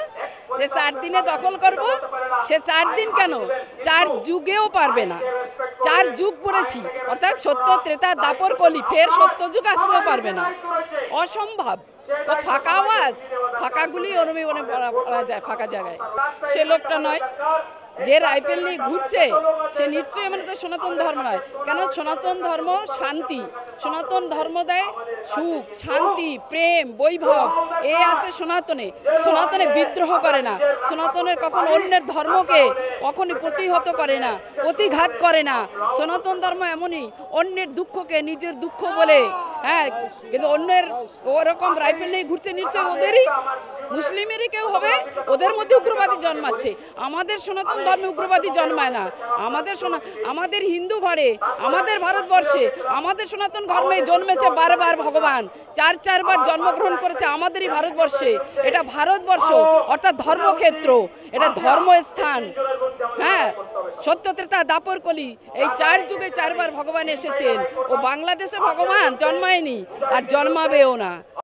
যে 4 দিনে দখল করব। সে 4 দিন কেন, 4 যুগেও পারবে না। 4 যুগ পড়েছি, অর্থাৎ সত্য ত্রেতা দাপর কলি, ফের সত্য যুগ আসলেও পারবে না, অসম্ভব। ও ফাঁকা আওয়াজ, ফাঁকাগুলি ওরমে পড়া যায় ফাঁকা জায়গায়। সে লোকটা নয় যে রাইফেল নিয়ে ঘুরছে, সে নিশ্চয়ই মানে তো সনাতন ধর্ম নয়। কেন? সনাতন ধর্ম শান্তি, সনাতন ধর্ম দেয় সুখ, শান্তি, প্রেম, বৈভব। এ আছে সনাতনে। সনাতনে বিদ্রোহ করে না, সনাতনের কখন অন্যের ধর্মকে কখনই প্রতিহত করে না, প্রতিঘাত করে না। সনাতন ধর্ম এমনই, অন্যের দুঃখকে নিজের দুঃখ বলে হ্যাঁ, কিন্তু অন্যের ওরকম রাইফেল নিয়ে ঘুরছে নিশ্চয়ই ওদেরই মুসলিমেরই কেউ হবে, ওদের মধ্যে উগ্রবাদী জন্মাচ্ছে। আমাদের সনাতন ধর্মে উগ্রবাদী জন্মায় না। আমাদের হিন্দু ঘরে, আমাদের ভারতবর্ষে, আমাদের সনাতন ধর্মে জন্মেছে বারবার ভগবান, চারবার জন্মগ্রহণ করেছে আমাদেরই ভারতবর্ষে। এটা ভারতবর্ষ অর্থাৎ ধর্মক্ষেত্র, এটা ধর্মস্থান। হ্যাঁ, সত্য ত্রেতা দাপর কলি, এই 4 যুগে 4বার ভগবান এসেছেন। ও বাংলাদেশে ভগবান জন্মায়নি আর জন্মাবেও না।